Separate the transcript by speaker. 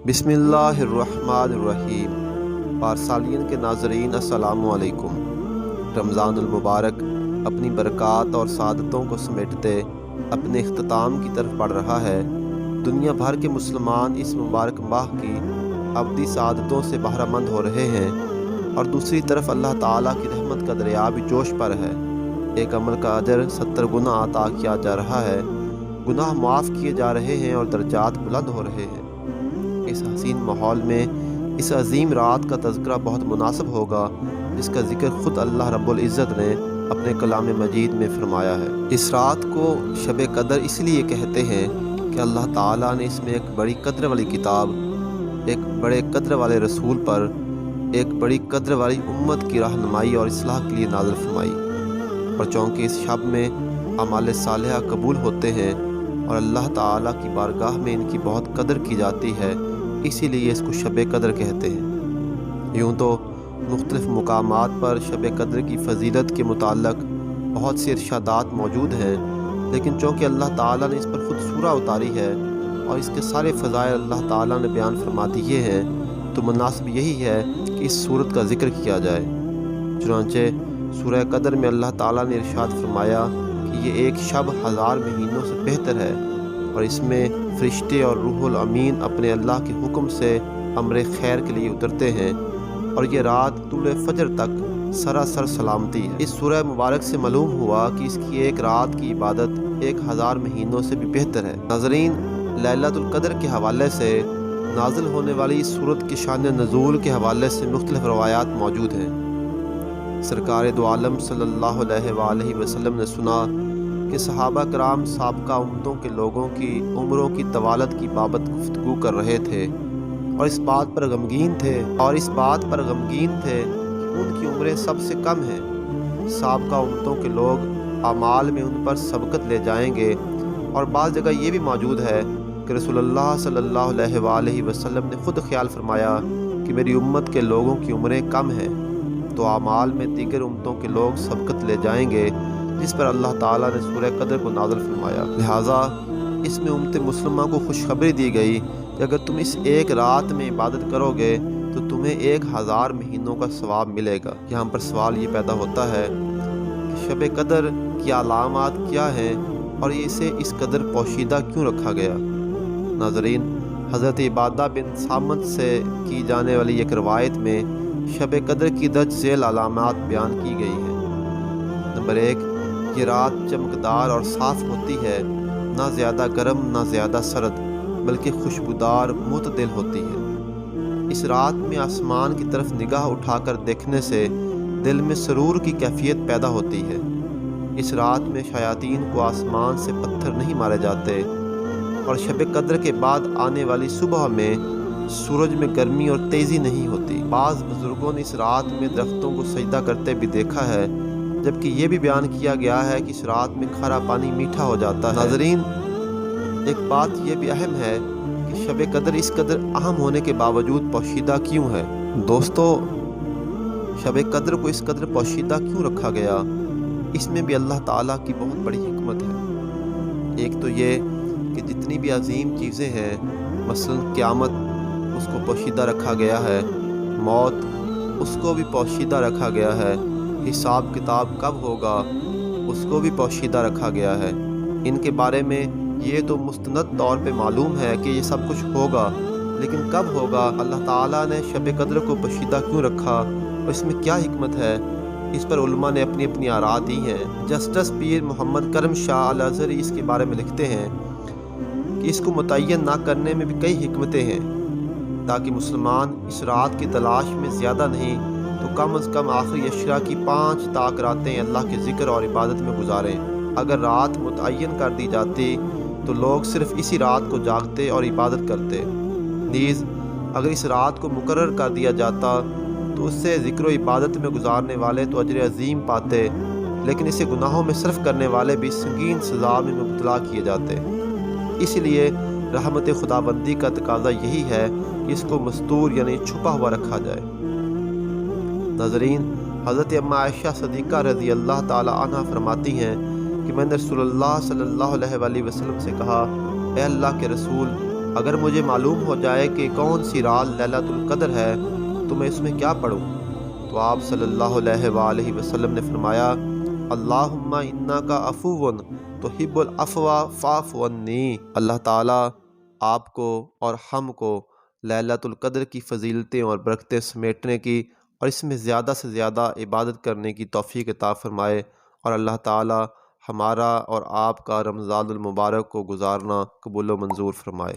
Speaker 1: बिस्मिल्लाहिर्रहमानिर्रहीम। पारसालियन के नाज़रीन अस्सलामु अलैकुम। रमज़ान मुबारक अपनी बरक़ात और सादतों को समेटते अपने इख्तिताम की तरफ बढ़ रहा है। दुनिया भर के मुसलमान इस मुबारक माह की अब्दी सादतों से बहरामंद हो रहे हैं और दूसरी तरफ अल्लाह ताला की रहमत का दरिया भी जोश पर है। एक अमल का अजर 70 गुना अता किया जा रहा है, गुनाह माफ़ किए जा रहे हैं और दर्जात बुलंद हो रहे हैं। इस हसीन माहौल में इस अजीम रात का तज़किरा बहुत मुनासिब होगा, जिसका ज़िक्र ख़ुद अल्लाह रब्बुल इज़्ज़त ने अपने कलाम मजीद में फरमाया है। इस रात को शब कदर इसलिए कहते हैं कि अल्लाह ताला ने इसमें एक बड़ी कद्र वाली किताब, एक बड़े कद्र वाले रसूल पर, एक बड़ी कद्र वाली उम्मत की रहनुमाई और इस्लाह के लिए नाज़िल फरमाई। और चूँकि इस शब में अमाल सालिहा कबूल होते हैं और अल्लाह ताला की बारगाह में इनकी बहुत कदर की जाती है, इसीलिए इसको शब कदर कहते हैं। यूँ तो मुख्तलिफ़ मुकामात पर शब कदर की फ़जीलत के मुताल्लिक़ बहुत सी इरशादात मौजूद हैं, लेकिन चूँकि अल्लाह ताला ने इस पर ख़ुद सूरा उतारी है और इसके सारे फ़ज़ाइल अल्लाह ताला ने बयान फरमा दिए हैं, तो मुनासिब यही है कि इस सूरत का ज़िक्र किया जाए। चुनांचे सूरह कदर में अल्लाह ताला ने इरशाद फरमाया कि ये एक शब 1000 महीनों से बेहतर है और इसमें फ़रिश्ते और रूहुल अमीन अपने अल्लाह के हुक्म से अम्र खैर के लिए उतरते हैं और ये रात तुले फजर तक सरासर सलामती है। इस सूरह मुबारक से मालूम हुआ कि इसकी एक रात की इबादत 1000 महीनों से भी बेहतर है। नाज़रीन, लैलतुल कदर के हवाले से नाजिल होने वाली इस सूरत की शान नज़ूल के हवाले से मुख्तलिफ़ रवायात मौजूद हैं। सरकार दो आलम सल्लल्लाहु अलैहि वसल्लम ने सुना कि सहाबा कराम साबका उम्मतों के लोगों की उम्रों की तवालत की बाबत गुफ्तगू कर रहे थे और इस बात पर गमगीन थे कि उनकी उम्रें सबसे कम हैं। साबका उम्मतों के लोग आमाल में उन पर सबकत ले जाएंगे और बाज़ जगह ये भी मौजूद है कि रसूलुल्लाह सल्लल्लाहु अलैहि वसल्लम ने ख़ुद ख्याल फरमाया कि मेरी उम्मत के लोगों की उम्रें कम हैं, तो आमाल में दीगर उम्मतों के लोग सबकत ले जाएंगे, जिस पर अल्लाह ताला ने सूरह कदर को नाज़िल फरमाया। लिहाजा इसमें उम्मत मुस्लिमा को खुशखबरी दी गई कि अगर तुम इस एक रात में इबादत करोगे तो तुम्हें 1000 महीनों का सवाब मिलेगा। यहाँ पर सवाल ये पैदा होता है कि शब कदर की अलामात क्या हैं और इसे इस कदर पोशीदा क्यों रखा गया। नाज़रीन, हज़रत इबादा बिन सामत से की जाने वाली एक रवायत में शब कदर की दर्ज झेल अलामात बयान की गई है। नंबर 1, ये रात चमकदार और साफ़ होती है, ना ज़्यादा गर्म ना ज़्यादा सर्द, बल्कि खुशबूदार मुतदिल होती है। इस रात में आसमान की तरफ निगाह उठाकर देखने से दिल में सरूर की कैफियत पैदा होती है। इस रात में शयातीन को आसमान से पत्थर नहीं मारे जाते और शब कदर के बाद आने वाली सुबह में सूरज में गर्मी और तेज़ी नहीं होती। बाज़ बुज़ुर्गों ने इस रात में दरख्तों को सजदा करते भी देखा है, जबकि ये भी बयान किया गया है कि इस रात में खारा पानी मीठा हो जाता है। नाज़रीन, एक बात यह भी अहम है कि शब कदर इस कदर अहम होने के बावजूद पोशीदा क्यों है। दोस्तों, शब कदर को इस कदर पोशीदा क्यों रखा गया, इसमें भी अल्लाह ताला की बहुत बड़ी हिकमत है। एक तो ये कि जितनी भी अजीम चीज़ें हैं, मसलन क़यामत, उसको पोशीदा रखा गया है, मौत, उसको भी पोशीदा रखा गया है, हिसाब किताब कब होगा, उसको भी पोशीदा रखा गया है। इनके बारे में ये तो मुस्तनद तौर पे मालूम है कि ये सब कुछ होगा, लेकिन कब होगा, अल्लाह ताला ने शब कदर को पोशीदा क्यों रखा और इसमें क्या हिकमत है, इस पर उलमा ने अपनी अपनी आरा दी हैं। जस्टिस पीर मोहम्मद करम शाह अल अज़हरी इसके बारे में लिखते हैं कि इसको मुतय्यन ना करने में भी कई हिकमतें हैं, ताकि मुसलमान इस रात की तलाश में ज़्यादा नहीं तो कम अज़ कम आखिरी अशरा की 5 ताक रातें अल्लाह के ज़िक्र और इबादत में गुजारें। अगर रात मुतय्यन कर दी जाती तो लोग सिर्फ़ इसी रात को जागते और इबादत करते। नीज़ अगर इस रात को मुकर्रर कर दिया जाता तो उससे ज़िक्र और इबादत में गुजारने वाले तो अजर अजीम पाते, लेकिन इसे गुनाहों में सर्फ करने वाले भी संगीन सज़ा में मुब्तला किए जाते। इसलिए रहमत खुदाबंदी का तकाज़ा यही है कि इसको मस्तूर यानी छुपा हुआ रखा जाए। नाज़रीन, हज़रत अम्मा आयशा सदीक़ा रज़ी अल्लाह ताला अन्हा फरमाती हैं कि मैंने रसूलुल्लाह सल्लल्लाहु अलैहि वसल्लम से कहा, ए अल्लाह के रसूल, اگر مجھے معلوم ہو جائے کہ کون سی رات لیلۃ القدر ہے تو میں اس میں کیا پڑھوں؟ تو آپ صلی اللہ علیہ وآلہ وسلم نے فرمایا، اللہم انکا عفو تحب العفو فاعف عنی۔ اللہ تعالیٰ آپ کو اور ہم کو لیلۃ القدر کی فضیلتیں اور برکتیں سمیٹنے کی اور اس میں زیادہ سے زیادہ عبادت کرنے کی توفیق عطا فرمائے، اور اللہ تعالیٰ ہمارا اور آپ کا رمضان المبارک کو گزارنا قبول و منظور فرمائے۔